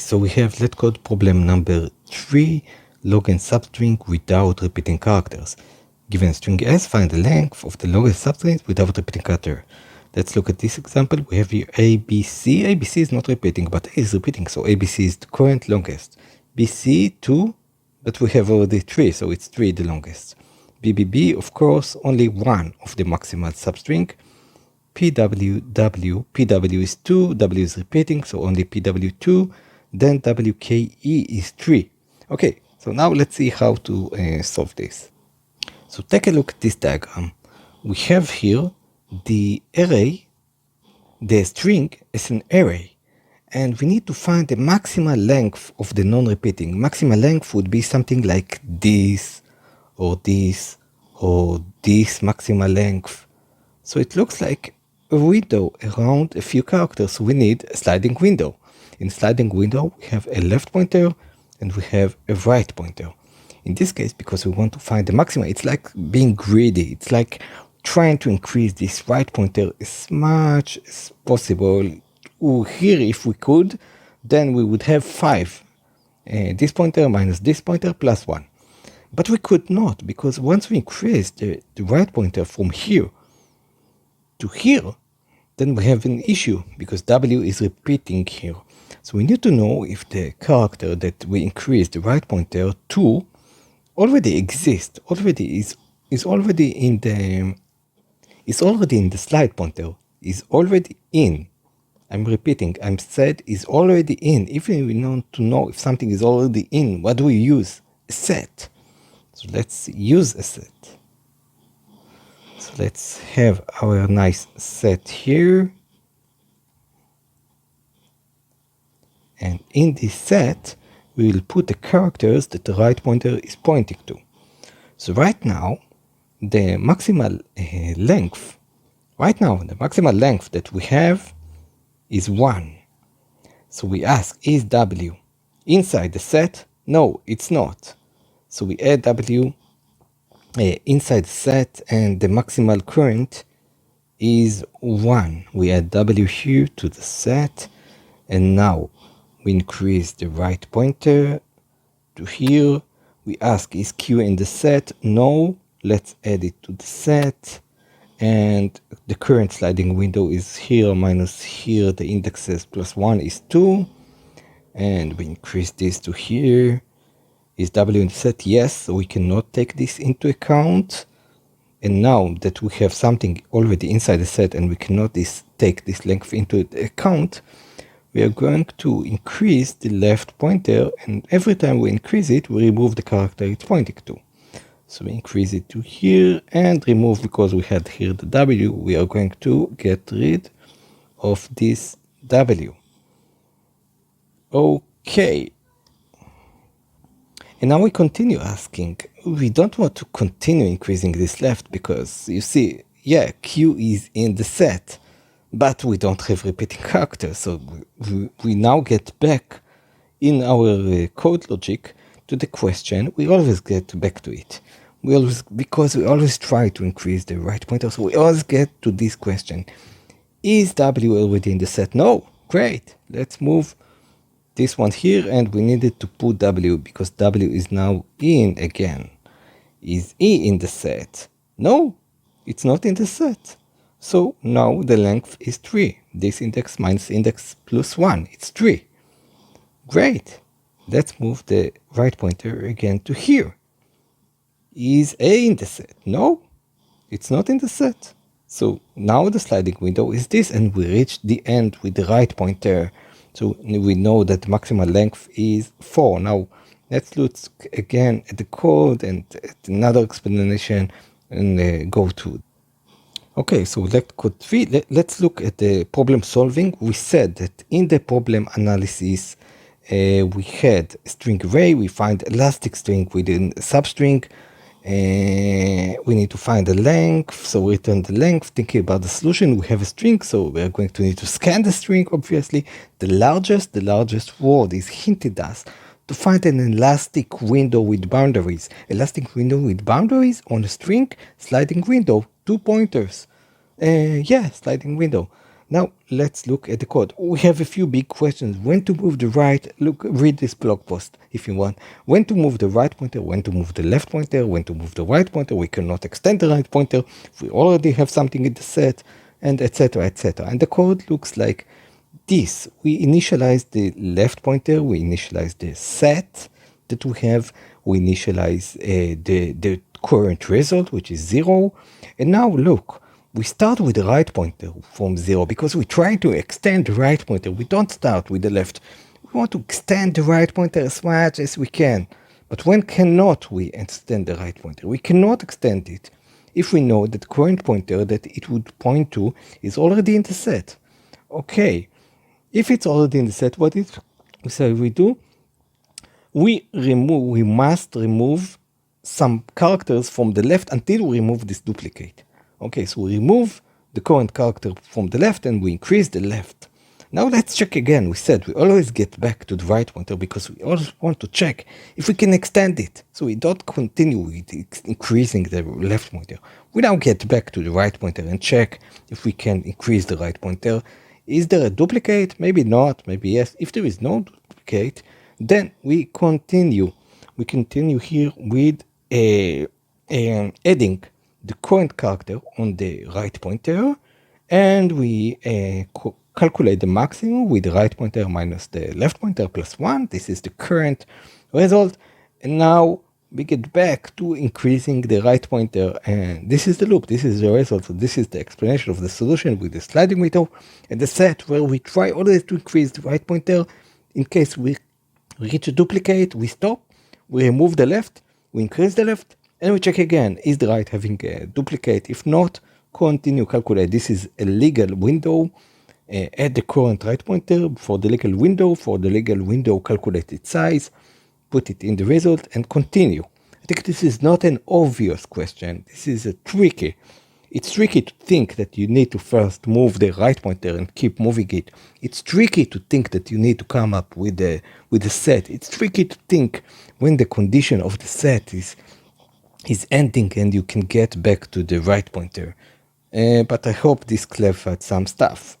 So we have Leetcode problem number 3, longest substring without repeating characters. Given a string S, find the length of the longest substring without repeating character. Let's look at this example. We have here ABC. ABC is not repeating, but A is repeating, so ABC is the current longest. BC 2, but we have already 3, so it's 3 the longest. BBB, of course, only one of the maximal substring. PW is 2, W is repeating, so only PW2, then WKE is 3. Okay, so now let's see how to solve this. So take a look at this diagram. We have here the array, the string is an array, and we need to find the maximal length of the non-repeating. Maximal length would be something like this, or this, or this maximal length. So it looks like a window around a few characters. We need a sliding window. In sliding window, we have a left pointer and we have a right pointer. In this case, because we want to find the maximum, it's like being greedy. It's like trying to increase this right pointer as much as possible. Here, if we could, then we would have 5. This pointer minus this pointer plus 1. But we could not, because once we increase the right pointer from here to here, then we have an issue because W is repeating here. So we need to know if the character that we increase the right pointer to already exists, is already in the slide pointer, is already in. I'm repeating, I'm said is already in. If we want to know if something is already in, what do we use? A set. So let's use a set. So let's have our nice set here. And in this set, we will put the characters that the right pointer is pointing to. So right now, the maximal length that we have is 1. So we ask, is W inside the set? No, it's not. So we add W inside the set, and the maximal current is 1. We add W here to the set, and now we increase the right pointer to here. We ask, is Q in the set? No. Let's add it to the set. And the current sliding window is here minus here. The indexes plus 1 is 2. And we increase this to here. Is W in the set? Yes. So we cannot take this into account. And now that we have something already inside the set and we cannot take this length into account, we are going to increase the left pointer, and every time we increase it, we remove the character it's pointing to. So we increase it to here and remove, because we had here the W, we are going to get rid of this W. Okay. And now we continue asking. We don't want to continue increasing this left because you see, yeah, Q is in the set, but we don't have repeating characters. So we now get back in our code logic to the question. We always get back to it. Because we always try to increase the right pointer. So we always get to this question. Is W already in the set? No. Great. Let's move this one here, and we needed to put W because W is now in again. Is E in the set? No, it's not in the set. So now the length is 3. This index minus index plus 1. It's 3. Great. Let's move the right pointer again to here. Is A in the set? No, it's not in the set. So now the sliding window is this, and we reach the end with the right pointer. So we know that the maximal length is 4. Now let's look again at the code and at another explanation and go to. Okay, so let's look at the problem solving. We said that in the problem analysis, we had a string array. We find elastic string within a substring. We need to find the length, so we return the length. Thinking about the solution, we have a string, so we are going to need to scan the string, obviously. The largest word is hinted us to find an elastic window with boundaries. Elastic window with boundaries on a string, sliding window, 2 pointers. Sliding window. Now let's look at the code. We have a few big questions. When to move the right, read this blog post if you want. When to move the right pointer, when to move the left pointer, when to move the right pointer. We cannot extend the right pointer if we already have something in the set, and etc, etc. And the code looks like this. We initialize the left pointer, we initialize the set that we have, we initialize the current result, which is 0. And now look, we start with the right pointer from 0 because we try to extend the right pointer. We don't start with the left. We want to extend the right pointer as much as we can. But when cannot we extend the right pointer? We cannot extend it if we know that the current pointer that it would point to is already in the set. Okay, if it's already in the set, what is so we do? We must remove some characters from the left until we remove this duplicate. Okay, so we remove the current character from the left and we increase the left. Now let's check again. We said we always get back to the right pointer because we always want to check if we can extend it. So we don't continue with increasing the left pointer. We now get back to the right pointer and check if we can increase the right pointer. Is there a duplicate? Maybe not, maybe yes. If there is no duplicate, then we continue. We continue here with adding the current character on the right pointer, and we calculate the maximum with the right pointer minus the left pointer plus 1. This is the current result. And now we get back to increasing the right pointer, and this is the loop. This is the result. So this is the explanation of the solution with the sliding window and the set where we try always to increase the right pointer. In case we reach a duplicate, we stop, we remove the left, we increase the left, and we check again, is the right having a duplicate? If not, continue calculate. This is a legal window. Add the current right pointer for the legal window, calculate its size, put it in the result, and continue. I think this is not an obvious question. This is a tricky. It's tricky to think that you need to first move the right pointer and keep moving it. It's tricky to think that you need to come up with a set. It's tricky to think when the condition of the set is ending and you can get back to the right pointer. But I hope this clarified some stuff.